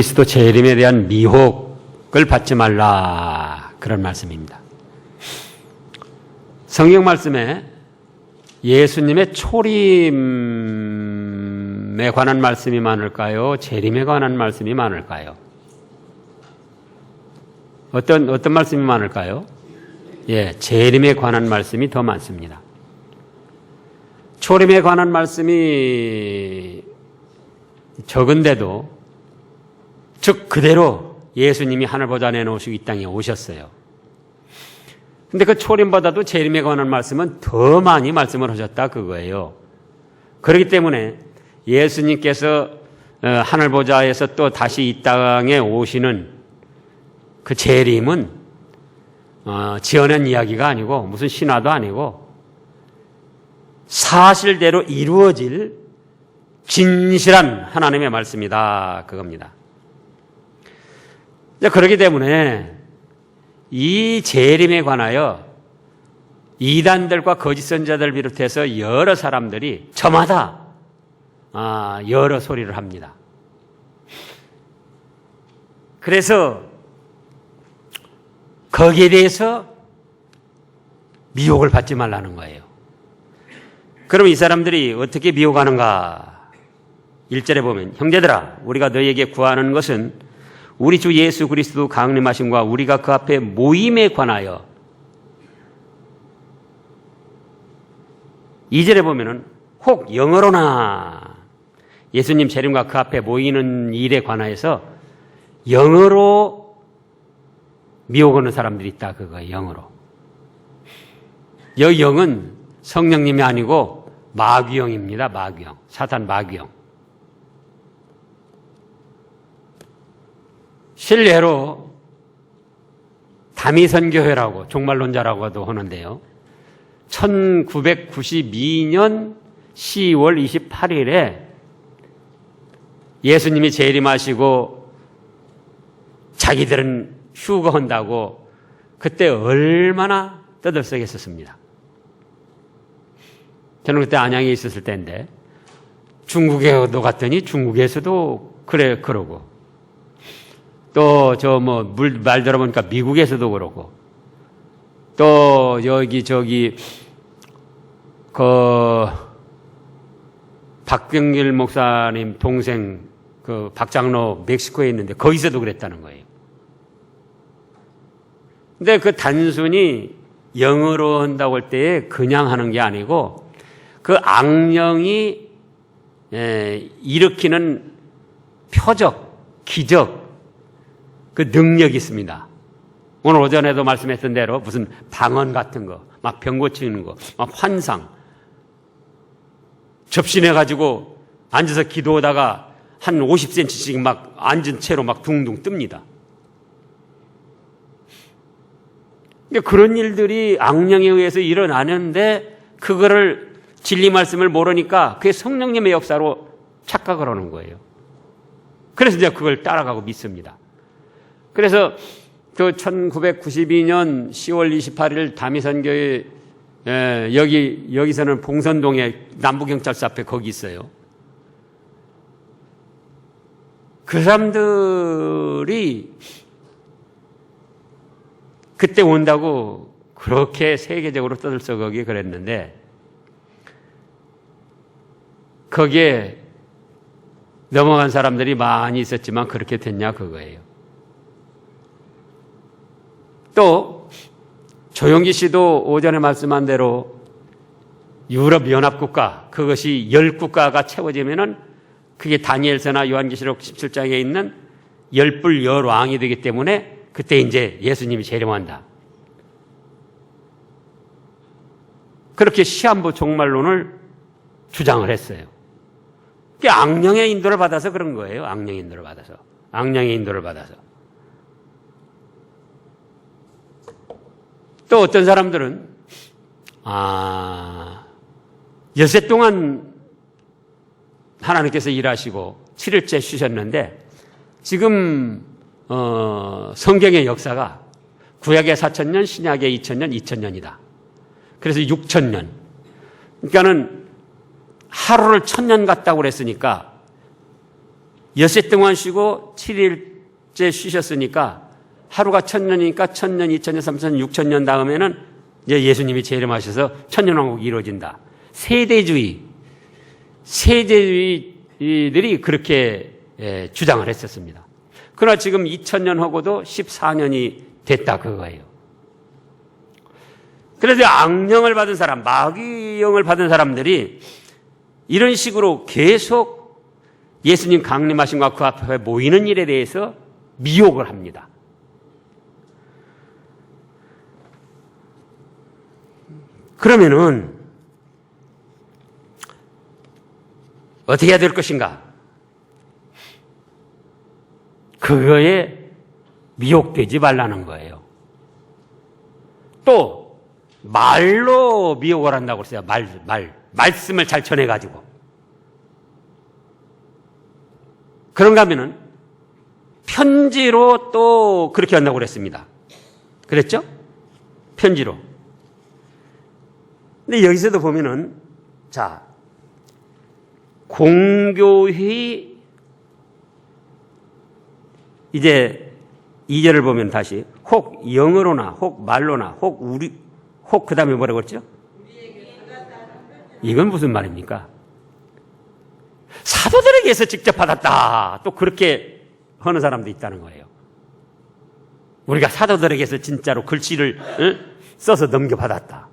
그리스도 재림에 대한 미혹을 받지 말라, 그런 말씀입니다. 성경 말씀에 예수님의 초림에 관한 말씀이 많을까요? 재림에 관한 말씀이 많을까요? 어떤 말씀이 많을까요? 예, 재림에 관한 말씀이 더 많습니다. 초림에 관한 말씀이 적은데도, 즉 그대로 예수님이 하늘 보좌 내놓으시고 이 땅에 오셨어요. 근데 그 초림보다도 재림에 관한 말씀은 더 많이 말씀을 하셨다, 그거예요. 그렇기 때문에 예수님께서 하늘 보좌에서 또 다시 이 땅에 오시는 그 재림은 지어낸 이야기가 아니고 무슨 신화도 아니고 사실대로 이루어질 진실한 하나님의 말씀이다, 그겁니다. 그렇기 때문에 이 재림에 관하여 이단들과 거짓 선자들 비롯해서 여러 사람들이 저마다 여러 소리를 합니다. 그래서 거기에 대해서 미혹을 받지 말라는 거예요. 그럼 이 사람들이 어떻게 미혹하는가? 1절에 보면, 형제들아, 우리가 너희에게 구하는 것은 우리 주 예수 그리스도 강림하심과 우리가 그 앞에 모임에 관하여. 2절에 보면은 혹 영어로나, 예수님 재림과 그 앞에 모이는 일에 관하여서 영어로 미혹하는 사람들이 있다, 그거예요. 영어로. 여기 영은 성령님이 아니고 마귀영입니다. 마귀영. 사탄 마귀영. 실례로 다미선교회라고 종말론자라고도 하는데요. 1992년 10월 28일에 예수님이 재림하시고 자기들은 휴거한다고 그때 얼마나 떠들썩했었습니다. 저는 그때 안양에 있었을 때인데 중국에도 갔더니 중국에서도 그러고 또 말 들어보니까 미국에서도 그러고 또 박병길 목사님 동생 박장로 멕시코에 있는데 거기서도 그랬다는 거예요. 근데 그 단순히 영어로 한다고 할 때 그냥 하는 게 아니고 그 악령이 일으키는 표적, 기적, 그 능력이 있습니다. 오늘 오전에도 말씀했던 대로 무슨 방언 같은 거, 막 병 고치는 거, 막 환상, 접신해가지고 앉아서 기도하다가 한 50cm씩 막 앉은 채로 막 둥둥 뜹니다. 그런 일들이 악령에 의해서 일어나는데 그거를 진리 말씀을 모르니까 그게 성령님의 역사로 착각을 하는 거예요. 그래서 이제 그걸 따라가고 믿습니다. 그래서 그 1992년 10월 28일 다미선교회 여기서는 봉선동에 남부경찰서 앞에 거기 있어요. 그 사람들이 그때 온다고 그렇게 세계적으로 떠들썩하게 그랬는데 거기에 넘어간 사람들이 많이 있었지만 그렇게 됐냐 그거예요. 또 조영기 씨도 오전에 말씀한 대로 유럽 연합국가 그것이 10국가가 채워지면은 그게 다니엘서나 요한계시록 17장에 있는 열불 열왕이 되기 때문에 그때 이제 예수님이 재림한다. 그렇게 시한부 종말론을 주장을 했어요. 그게 악령의 인도를 받아서 그런 거예요. 악령의 인도를 받아서. 악령의 인도를 받아서. 또 어떤 사람들은 엿새 동안 하나님께서 일하시고 7일째 쉬셨는데 지금 성경의 역사가 구약의 4,000년, 신약의 2,000년, 2,000년이다. 그래서 6,000년. 그러니까는 하루를 1,000년 같다고 그랬으니까 엿새 동안 쉬고 7일째 쉬셨으니까 하루가 1000년이니까 1000년, 2000년, 3000년, 6000년 다음에는 이제 예수님이 재림하셔서 천년왕국이 이루어진다. 세대주의들이 그렇게 주장을 했었습니다. 그러나 지금 2000년 하고도 14년이 됐다 그거예요. 그래서 악령을 받은 사람, 마귀영을 받은 사람들이 이런 식으로 계속 예수님 강림하심과 그 앞에 모이는 일에 대해서 미혹을 합니다. 그러면은 어떻게 해야 될 것인가? 그거에 미혹되지 말라는 거예요. 또 말로 미혹을 한다고 그랬어요. 말씀을 잘 전해가지고. 그런가 하면은 편지로 또 그렇게 한다고 그랬습니다. 그랬죠? 편지로. 근데 여기서도 보면은, 자, 공교히, 이제 2절을 보면 다시, 혹 영어로나, 혹 말로나, 혹 그 다음에 뭐라고 했죠? 이건 무슨 말입니까? 사도들에게서 직접 받았다. 또 그렇게 하는 사람도 있다는 거예요. 우리가 사도들에게서 진짜로 글씨를 써서 넘겨받았다.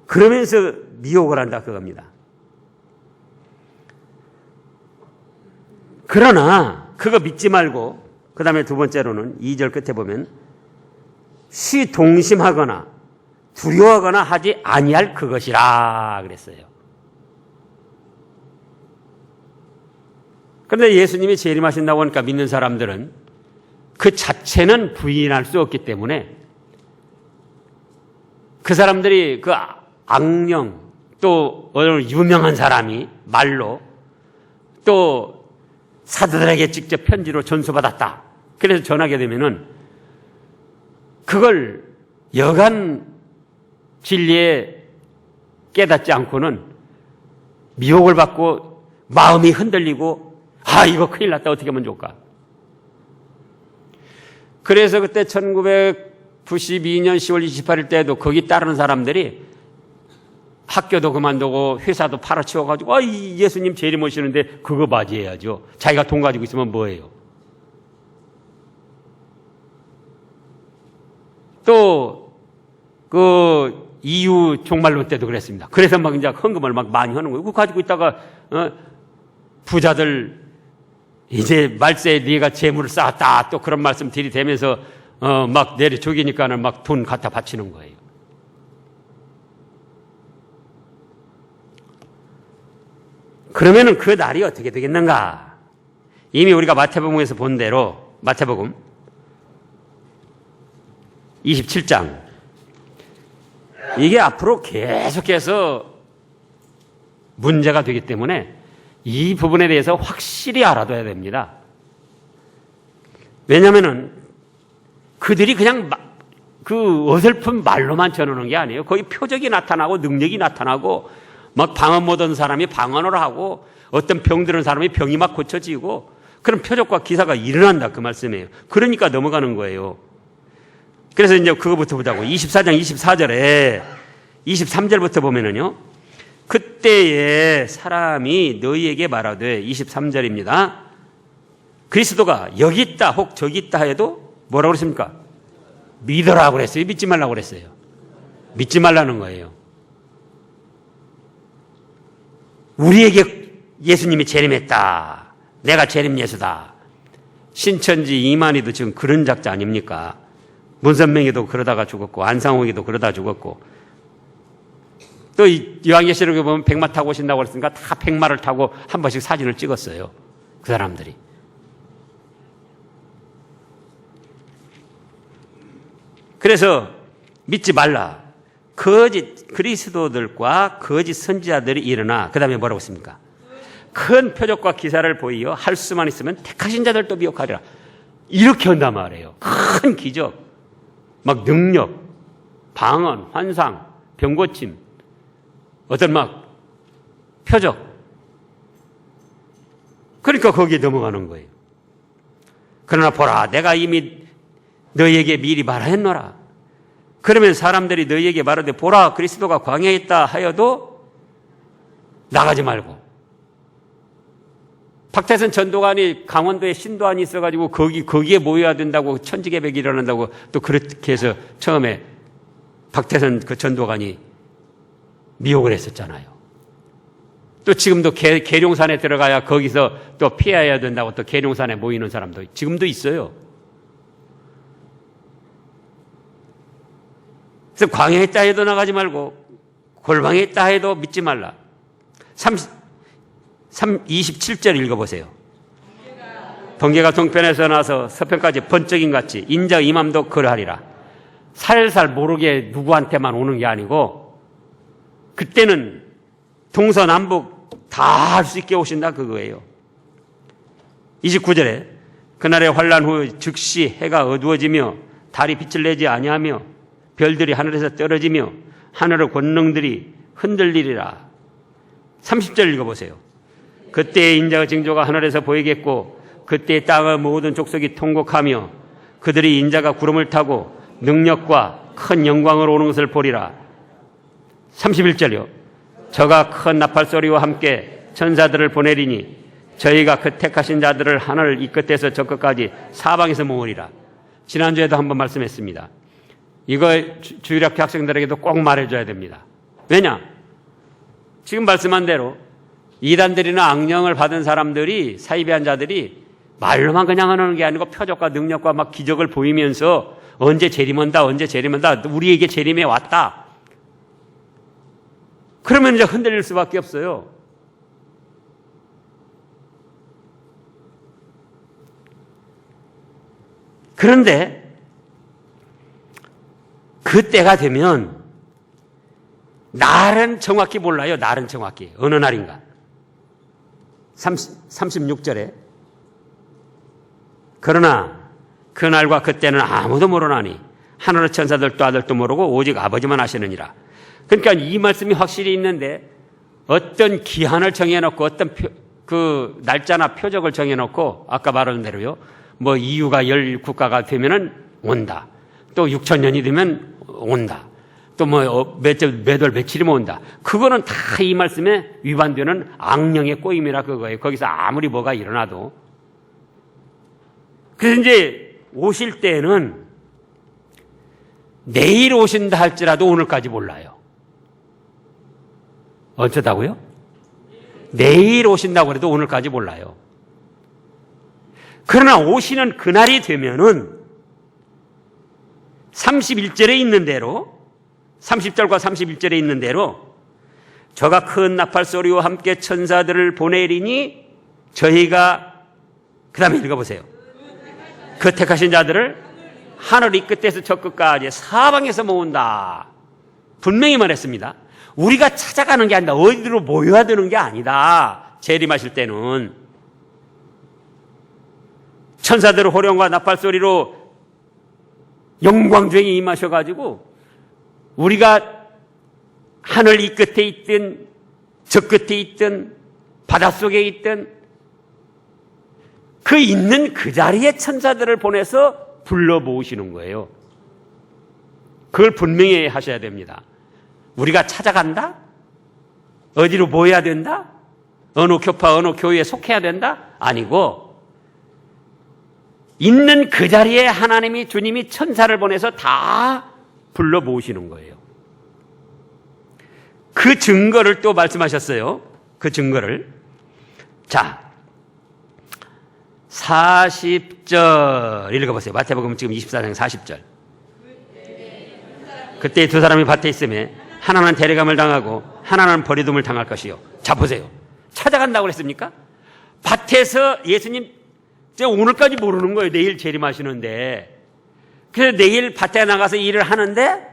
그러면서 미혹을 한다 그겁니다. 그러나 그거 믿지 말고 그 다음에 두 번째로는 2절 끝에 보면 쉬 동심하거나 두려워하거나 하지 아니할 그것이라 그랬어요. 그런데 예수님이 재림하신다고 하니까 믿는 사람들은 그 자체는 부인할 수 없기 때문에 그 사람들이 그 악령 또 어느 유명한 사람이 말로 또 사도들에게 직접 편지로 전수받았다. 그래서 전하게 되면은 그걸 여간 진리에 깨닫지 않고는 미혹을 받고 마음이 흔들리고 이거 큰일 났다. 어떻게 하면 좋을까? 그래서 그때 1992년 10월 28일 때도 거기 따르는 사람들이 학교도 그만두고 회사도 팔아치워가지고 예수님 재림 오시는데 그거 맞이해야죠. 자기가 돈 가지고 있으면 뭐예요? 또 그 이유 종말론 때도 그랬습니다. 그래서 막 이제 헌금을 막 많이 하는 거예요. 그거 가지고 있다가 부자들 이제 말세에 네가 재물을 쌓았다 또 그런 말씀 들이대면서 막 내려 죽이니까는 막 돈 갖다 바치는 거예요. 그러면은 그 날이 어떻게 되겠는가? 이미 우리가 마태복음에서 본 대로 마태복음 27장 이게 앞으로 계속해서 문제가 되기 때문에 이 부분에 대해서 확실히 알아둬야 됩니다. 왜냐하면은 그들이 그냥 그 어설픈 말로만 전하는 게 아니에요. 거기 표적이 나타나고 능력이 나타나고 막 방언 못하는 사람이 방언을 하고 어떤 병들은 사람이 병이 막 고쳐지고 그런 표적과 기사가 일어난다 그 말씀이에요. 그러니까 넘어가는 거예요. 그래서 이제 그거부터 보자고. 24장 24절에 23절부터 보면은요. 그때에 사람이 너희에게 말하되 23절입니다. 그리스도가 여기 있다 혹 저기 있다 해도 뭐라고 그랬습니까? 믿으라고 그랬어요. 믿지 말라고 그랬어요. 믿지 말라는 거예요. 우리에게 예수님이 재림했다. 내가 재림 예수다. 신천지 이만희도 지금 그런 작자 아닙니까? 문선명이도 그러다가 죽었고 안상홍이도 그러다 죽었고 또 요한계시록에 보면 백마 타고 오신다고 그랬으니까 다 백마를 타고 한 번씩 사진을 찍었어요. 그 사람들이. 그래서 믿지 말라. 거짓 그리스도들과 거짓 선지자들이 일어나 그 다음에 뭐라고 했습니까? 큰 표적과 기사를 보이어 할 수만 있으면 택하신 자들도 미혹하리라. 이렇게 한단 말이에요. 큰 기적, 막 능력, 방언, 환상, 병고침, 어떤 막 표적 그러니까 거기에 넘어가는 거예요. 그러나 보라, 내가 이미 너희에게 미리 말하였노라. 그러면 사람들이 너희에게 말하되 보라, 그리스도가 광야에 있다 하여도 나가지 말고. 박태선 전도관이 강원도에 신도안이 있어가지고 거기에 모여야 된다고 천지개벽이 일어난다고 또 그렇게 해서 처음에 박태선 그 전도관이 미혹을 했었잖아요. 또 지금도 계룡산에 들어가야 거기서 또 피해야 된다고 또 계룡산에 모이는 사람도 지금도 있어요. 그래서 광야에 있다 해도 나가지 말고 골방에 있다 해도 믿지 말라. 27절 읽어보세요. 번개가 동편에서 나서 서편까지 번쩍인 같이 인자 이맘도 그러하리라. 살살 모르게 누구한테만 오는 게 아니고 그때는 동서남북 다 할 수 있게 오신다 그거예요. 29절에 그날의 환난 후 즉시 해가 어두워지며 달이 빛을 내지 아니하며 별들이 하늘에서 떨어지며 하늘의 권능들이 흔들리리라. 30절 읽어보세요. 그때의 인자의 징조가 하늘에서 보이겠고 그때의 땅의 모든 족속이 통곡하며 그들이 인자가 구름을 타고 능력과 큰 영광으로 오는 것을 보리라. 31절이요. 저가 큰 나팔 소리와 함께 천사들을 보내리니 저희가 그 택하신 자들을 하늘 이 끝에서 저 끝까지 사방에서 모으리라. 지난주에도 한번 말씀했습니다. 이거 주일학교 학생들에게도 꼭 말해줘야 됩니다. 왜냐? 지금 말씀한 대로 이단들이나 악령을 받은 사람들이 사이비한 자들이 말로만 그냥 하는 게 아니고 표적과 능력과 막 기적을 보이면서 언제 재림한다 우리에게 재림해 왔다. 그러면 이제 흔들릴 수밖에 없어요. 그런데 그때가 되면 날은 정확히 몰라요. 날은 정확히 어느 날인가. 36절에 그러나 그날과 그때는 아무도 모르나니 하늘의 천사들도 아들도 모르고 오직 아버지만 아시느니라. 그러니까 이 말씀이 확실히 있는데 어떤 기한을 정해놓고 어떤 그 날짜나 표적을 정해놓고 아까 말한 대로요. 뭐 이유가 10국가가 되면은 온다. 또 6,000년이 되면 온다. 또 뭐 몇 월 며칠이면 온다. 그거는 다 이 말씀에 위반되는 악령의 꼬임이라 그거예요. 거기서 아무리 뭐가 일어나도. 그래서 이제 오실 때는 내일 오신다 할지라도 오늘까지 몰라요. 어쩌다고요? 내일 오신다고 해도 오늘까지 몰라요. 그러나 오시는 그날이 되면은 31절에 있는 대로 30절과 31절에 있는 대로 저가 큰 나팔 소리와 함께 천사들을 보내리니 저희가 그 다음에 읽어보세요. 그 택하신 자들을 하늘 이 끝에서 저 끝까지 사방에서 모은다. 분명히 말했습니다. 우리가 찾아가는 게 아니다. 어디로 모여야 되는 게 아니다. 재림하실 때는 천사들의 호령과 나팔 소리로 영광주행이 임하셔가지고 우리가 하늘 이 끝에 있든 저 끝에 있든 바닷속에 있든 그 있는 그 자리에 천사들을 보내서 불러 모으시는 거예요. 그걸 분명히 하셔야 됩니다. 우리가 찾아간다? 어디로 모여야 된다? 어느 교파, 어느 교회에 속해야 된다? 아니고 있는 그 자리에 하나님이 주님이 천사를 보내서 다 불러 모으시는 거예요. 그 증거를 또 말씀하셨어요. 그 증거를. 자, 40절 읽어보세요. 마태복음 지금 24장 40절. 그때 두 사람이 밭에 있음에 하나는 데려감을 당하고 하나는 버리둠을 당할 것이요. 자, 보세요. 찾아간다고 그랬습니까? 밭에서 예수님 오늘까지 모르는 거예요. 내일 재림하시는데. 그래서 내일 밭에 나가서 일을 하는데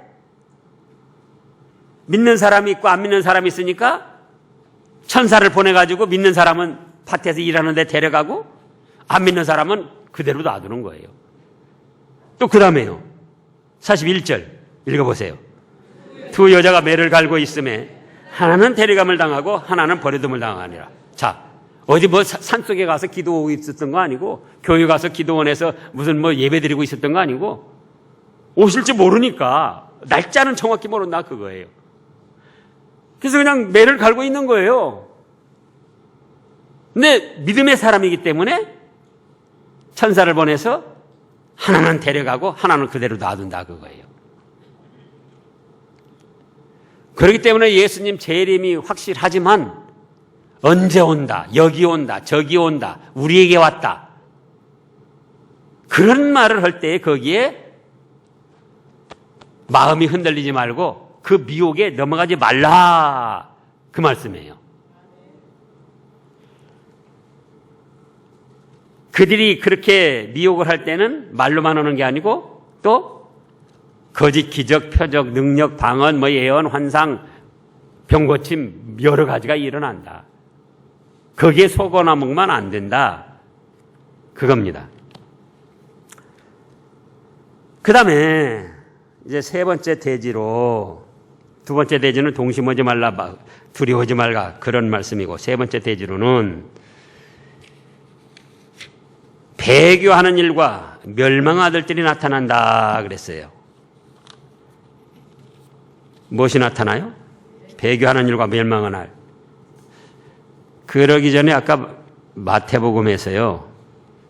믿는 사람이 있고 안 믿는 사람이 있으니까 천사를 보내가지고 믿는 사람은 밭에서 일하는데 데려가고 안 믿는 사람은 그대로 놔두는 거예요. 또 그 다음에요. 41절 읽어보세요. 두 여자가 매를 갈고 있음에 하나는 데려감을 당하고 하나는 버려둠을 당하니라. 자, 어디 뭐 산속에 가서 기도하고 있었던 거 아니고 교회 가서 기도원에서 무슨 뭐 예배 드리고 있었던 거 아니고 오실지 모르니까 날짜는 정확히 모른다 그거예요. 그래서 그냥 매를 갈고 있는 거예요. 근데 믿음의 사람이기 때문에 천사를 보내서 하나는 데려가고 하나는 그대로 놔둔다 그거예요. 그렇기 때문에 예수님 재림이 확실하지만 언제 온다, 여기 온다, 저기 온다, 우리에게 왔다. 그런 말을 할 때 거기에 마음이 흔들리지 말고 그 미혹에 넘어가지 말라 그 말씀이에요. 그들이 그렇게 미혹을 할 때는 말로만 오는 게 아니고 또 거짓 기적, 표적, 능력, 방언, 뭐 예언, 환상, 병고침 여러 가지가 일어난다. 거기에 속거나 먹으면 안 된다. 그겁니다. 그 다음에 이제 세 번째 대지로, 두 번째 대지는 동심하지 말라, 두려워하지 말라 그런 말씀이고, 세 번째 대지로는 배교하는 일과 멸망할 들이 나타난다 그랬어요. 무엇이 나타나요? 배교하는 일과 멸망하는 날. 그러기 전에 아까 마태복음에서요,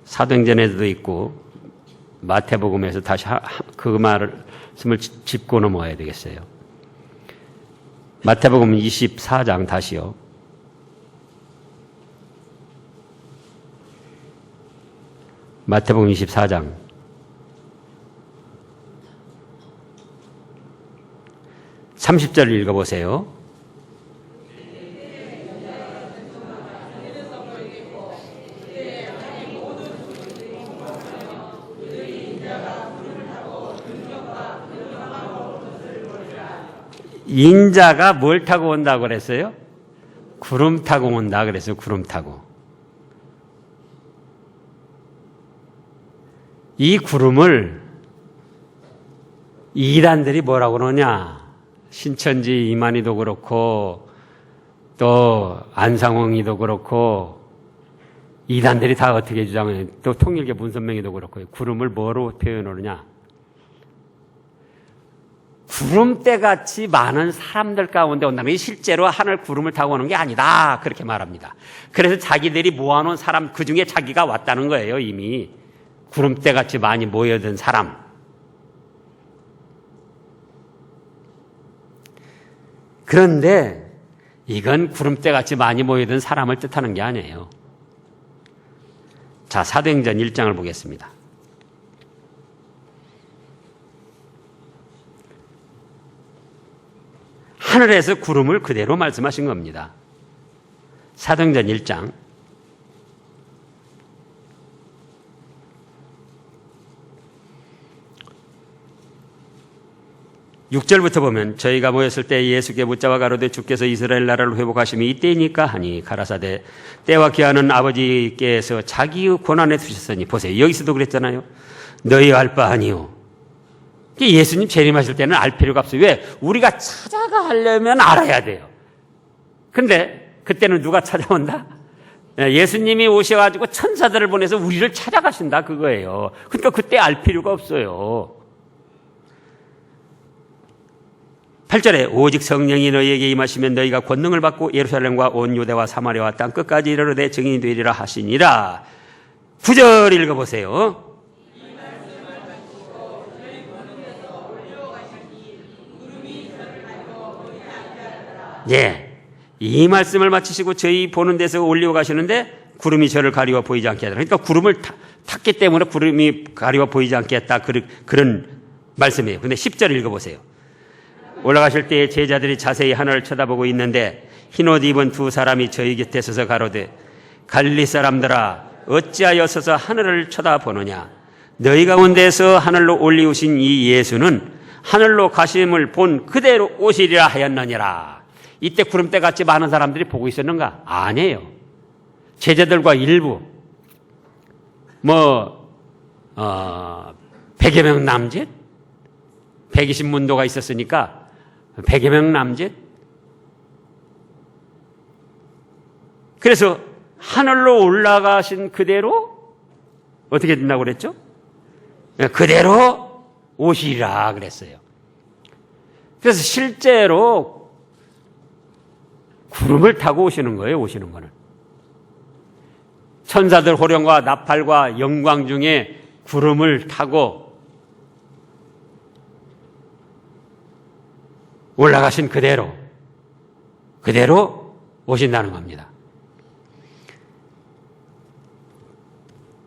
사도행전에도 있고 마태복음에서 다시 그 말씀을 짚고 넘어가야 되겠어요. 마태복음 24장 다시요. 마태복음 24장 30절 읽어보세요. 인자가 뭘 타고 온다고 그랬어요? 구름 타고 온다 그랬어요. 구름 타고. 이 구름을 이단들이 뭐라고 그러냐? 신천지 이만희도 그렇고 또 안상홍이도 그렇고 이단들이 다 어떻게 주장해요? 또 통일교 문선명이도 그렇고 구름을 뭐로 표현하느냐? 구름대같이 많은 사람들 가운데 온다는 게 실제로 하늘 구름을 타고 오는 게 아니다. 그렇게 말합니다. 그래서 자기들이 모아놓은 사람 그중에 자기가 왔다는 거예요. 이미 구름대같이 많이 모여든 사람. 그런데 이건 구름대같이 많이 모여든 사람을 뜻하는 게 아니에요. 자, 사도행전 1장을 보겠습니다. 하늘에서 구름을 그대로 말씀하신 겁니다. 사도행전 1장 6절부터 보면 저희가 모였을 때 예수께 붙잡아 가로되 주께서 이스라엘 나라를 회복하심이 이때이니까 하니 가라사대 때와 기한은 아버지께서 자기의 권한에 두셨으니 보세요. 여기서도 그랬잖아요. 너희 알 바 아니요. 예수님 재림하실 때는 알 필요가 없어요. 왜? 우리가 찾아가려면 알아야 돼요. 근데 그때는 누가 찾아온다? 예수님이 오셔가지고 천사들을 보내서 우리를 찾아가신다 그거예요. 그러니까 그때 알 필요가 없어요. 8절에 오직 성령이 너희에게 임하시면 너희가 권능을 받고 예루살렘과 온 유대와 사마리아와 땅 끝까지 이르러 내 증인이 되리라 하시니라. 9절 읽어보세요. 예, 이 말씀을 마치시고 저희 보는 데서 올려가시는데 구름이 저를 가리워 보이지 않게 하더라. 그러니까 구름을 탔기 때문에 구름이 가리워 보이지 않게 했다. 그런 말씀이에요. 근데 10절 읽어보세요. 올라가실 때에 제자들이 자세히 하늘을 쳐다보고 있는데 흰옷 입은 두 사람이 저희 곁에 서서 가로되 갈릴리 사람들아 어찌하여 서서 하늘을 쳐다보느냐? 너희 가운데서 하늘로 올리우신 이 예수는 하늘로 가심을 본 그대로 오시리라 하였느니라. 이때 구름대같이 많은 사람들이 보고 있었는가? 아니에요. 제자들과 일부 100여 명 남짓 120문도가 있었으니까 100여 명 남짓. 그래서 하늘로 올라가신 그대로 어떻게 된다고 그랬죠? 그대로 오시리라 그랬어요. 그래서 실제로 구름을 타고 오시는 거예요. 오시는 거는 천사들 호령과 나팔과 영광 중에 구름을 타고 올라가신 그대로 오신다는 겁니다.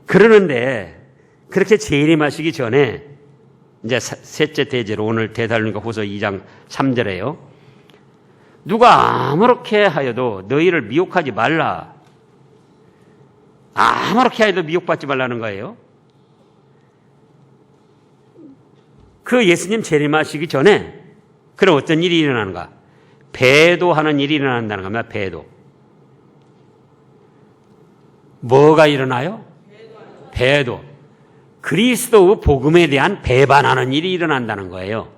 그러는데 그렇게 재림하시기 전에 이제 셋째 대제로 오늘 데살로니가 후서 2장 3절에요. 누가 아무렇게 하여도 너희를 미혹하지 말라. 아무렇게 하여도 미혹받지 말라는 거예요. 그 예수님 재림하시기 전에 그럼 어떤 일이 일어나는가? 배도하는 일이 일어난다는 겁니다. 배도. 뭐가 일어나요? 배도. 그리스도 복음에 대한 배반하는 일이 일어난다는 거예요.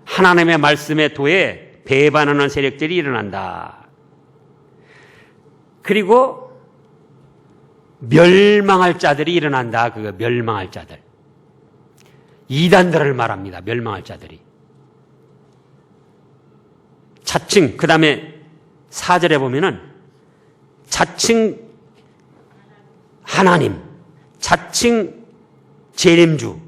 하나님의 말씀의 도에 배반하는 세력들이 일어난다. 그리고 멸망할 자들이 일어난다. 그거 멸망할 자들. 이단들을 말합니다. 멸망할 자들이. 자칭, 그 다음에 4절에 보면은 자칭 하나님, 자칭 재림주.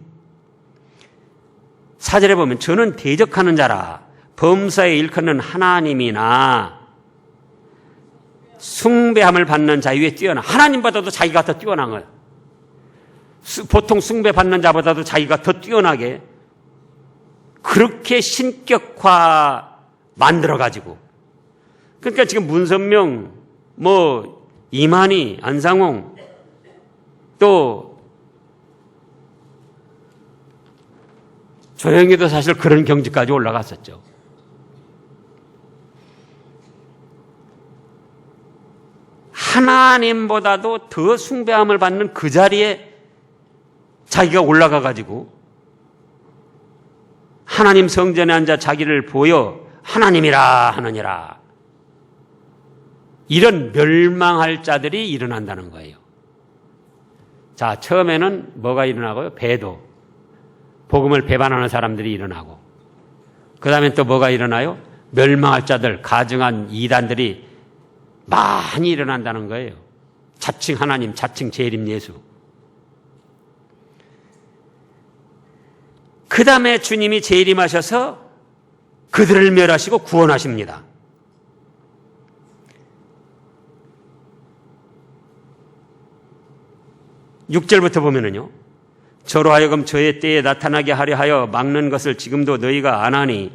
4절에 보면 저는 대적하는 자라 범사에 일컫는 하나님이나 숭배함을 받는 자유에 뛰어나. 하나님보다도 자기가 더 뛰어난 거예요. 보통 숭배받는 자보다도 자기가 더 뛰어나게 그렇게 신격화 만들어가지고. 그러니까 지금 문선명, 이만희, 안상홍, 또 조영희도 사실 그런 경지까지 올라갔었죠. 하나님보다도 더 숭배함을 받는 그 자리에 자기가 올라가가지고 하나님 성전에 앉아 자기를 보여 하나님이라 하느니라. 이런 멸망할 자들이 일어난다는 거예요. 자, 처음에는 뭐가 일어나고요? 배도. 복음을 배반하는 사람들이 일어나고. 그 다음에 또 뭐가 일어나요? 멸망할 자들, 가증한 이단들이 많이 일어난다는 거예요. 자칭 하나님, 자칭 재림 예수. 그 다음에 주님이 재림하셔서 그들을 멸하시고 구원하십니다. (6절부터) 보면은요, 저로 하여금 저의 때에 나타나게 하려 하여 막는 것을 지금도 너희가 안 하니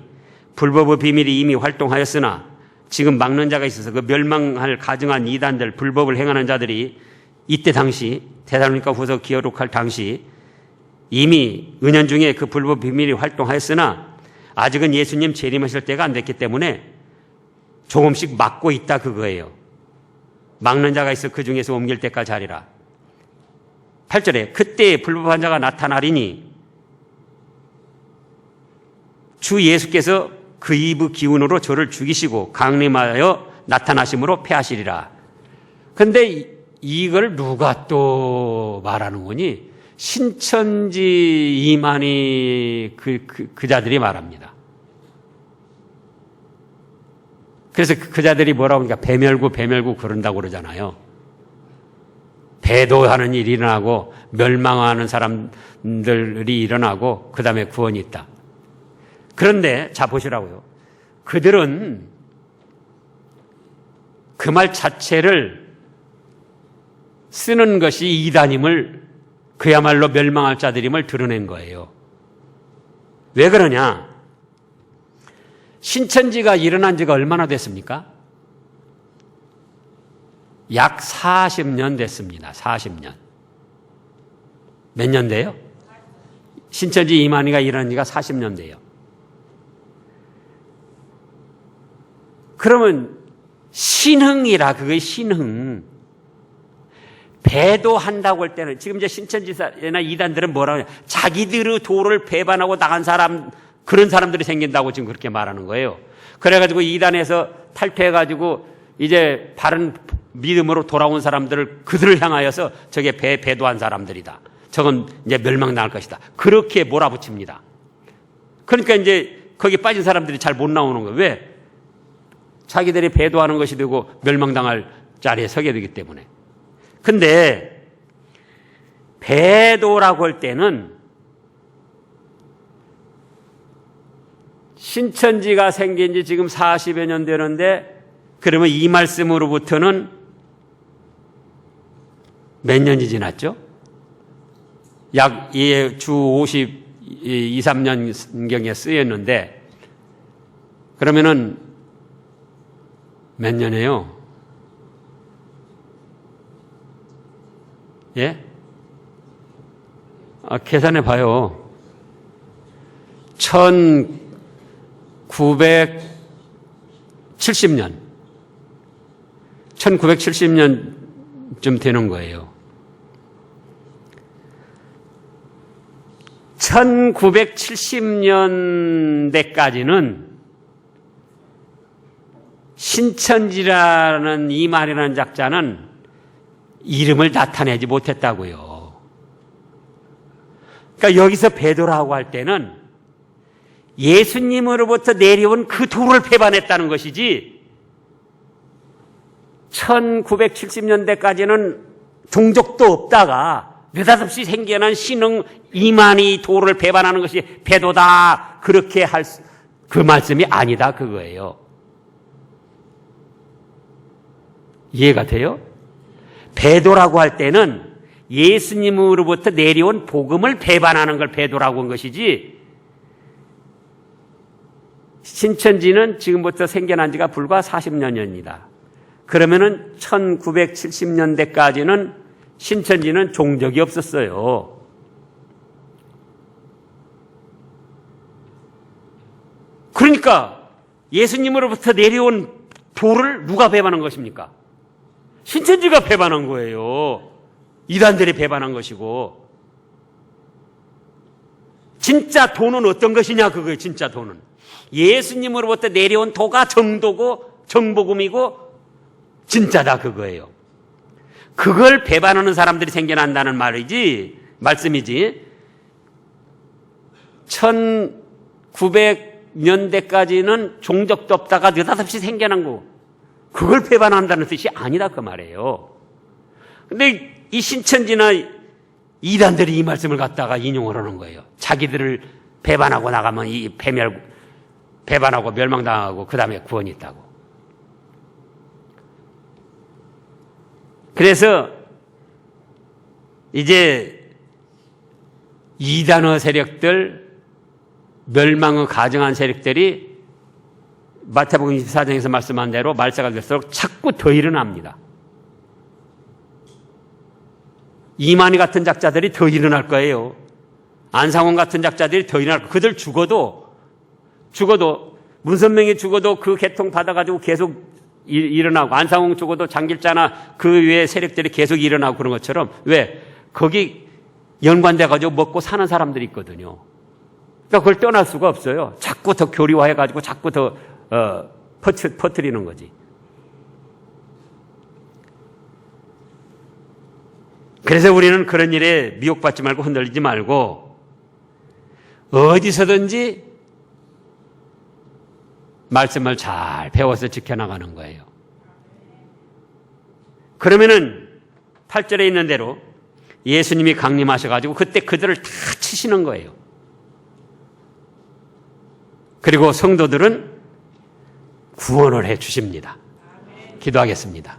불법의 비밀이 이미 활동하였으나 지금 막는 자가 있어서 그 멸망할 가증한 이단들, 불법을 행하는 자들이 이때 당시 데살로니가 후서 기록할 당시 이미 은연중에 그 불법 비밀이 활동하였으나 아직은 예수님 재림하실 때가 안 됐기 때문에 조금씩 막고 있다 그거예요. 막는 자가 있어 그 중에서 옮길 때까지 하리라. 8절에 그때 불법한 자가 나타나리니 주 예수께서 그 입의 기운으로 저를 죽이시고 강림하여 나타나심으로 패하시리라. 그런데 이걸 누가 또 말하는 거니? 신천지 이만희 그 자들이 말합니다. 그래서 그 자들이 뭐라고 하니까 배멸구 그런다고 그러잖아요. 배도하는 일이 일어나고 멸망하는 사람들이 일어나고 그 다음에 구원이 있다. 그런데 자 보시라고요. 그들은 그 말 자체를 쓰는 것이 이단임을, 그야말로 멸망할 자들임을 드러낸 거예요. 왜 그러냐? 신천지가 일어난 지가 얼마나 됐습니까? 약 40년 됐습니다. 40년. 몇 년 돼요? 신천지 이만희가 일어난 지가 40년 돼요. 그러면 신흥이라, 그게 신흥. 배도한다고 할 때는 지금 이제 신천지나 이단들은 뭐라고 하냐? 자기들의 도를 배반하고 나간 사람, 그런 사람들이 생긴다고 지금 그렇게 말하는 거예요. 그래가지고 이단에서 탈퇴해가지고 이제 바른 믿음으로 돌아온 사람들을 그들을 향하여서 저게 배도한 사람들이다. 저건 이제 멸망당할 것이다. 그렇게 몰아붙입니다. 그러니까 이제 거기 빠진 사람들이 잘 못 나오는 거예요. 왜? 자기들이 배도하는 것이 되고 멸망당할 자리에 서게 되기 때문에. 근데 배도라고 할 때는 신천지가 생긴 지 지금 40여 년 되는데 그러면 이 말씀으로부터는 몇 년이 지났죠? 약 주 52, 3년경에 쓰였는데 그러면은 몇 년이에요? 예? 계산해 봐요. 1970년. 1970년쯤 되는 거예요. 1970년대까지는 신천지라는 이말이라는 작자는 이름을 나타내지 못했다고요. 그러니까 여기서 배도라고 할 때는 예수님으로부터 내려온 그 도를 배반했다는 것이지 1970년대까지는 종족도 없다가 느닷없이 생겨난 신흥 이만희 도를 배반하는 것이 배도다 그렇게 할 그 말씀이 아니다 그거예요. 이해가 돼요? 배도라고 할 때는 예수님으로부터 내려온 복음을 배반하는 걸 배도라고 한 것이지 신천지는 지금부터 생겨난 지가 불과 40년입니다. 그러면은 1970년대까지는 신천지는 종족이 없었어요. 그러니까 예수님으로부터 내려온 도를 누가 배반한 것입니까? 신천지가 배반한 거예요. 이단들이 배반한 것이고. 진짜 도는 어떤 것이냐 그거예요. 진짜 도는. 예수님으로부터 내려온 도가 정도고 정복음이고 진짜다 그거예요. 그걸 배반하는 사람들이 생겨난다는 말씀이지 1900년대까지는 종족도 없다가 느닷없이 생겨난 거 그걸 배반한다는 뜻이 아니다 그 말이에요. 근데 이 신천지나 이단들이 이 말씀을 갖다가 인용을 하는 거예요. 자기들을 배반하고 나가면 배반하고 멸망당하고 그 다음에 구원이 있다고. 그래서 이제 이단어 세력들, 멸망을 가정한 세력들이 마태복음 24장에서 말씀한 대로 말세가 될수록 자꾸 더 일어납니다. 이만희 같은 작자들이 더 일어날 거예요. 안상원 같은 작자들이 더 일어날 거예요. 그들 죽어도 문선명이 죽어도 그 계통 받아가지고 계속 일어나고 안상홍 죽어도 장길자나 그 외의 세력들이 계속 일어나고 그런 것처럼 왜? 거기 연관돼가지고 먹고 사는 사람들이 있거든요. 그러니까 그걸 떠날 수가 없어요. 자꾸 더 교리화해가지고 자꾸 더 퍼뜨리는 거지. 그래서 우리는 그런 일에 미혹받지 말고 흔들리지 말고 어디서든지 말씀을 잘 배워서 지켜나가는 거예요. 그러면은 8절에 있는 대로 예수님이 강림하셔가지고 그때 그들을 다 치시는 거예요. 그리고 성도들은 구원을 해 주십니다. 기도하겠습니다.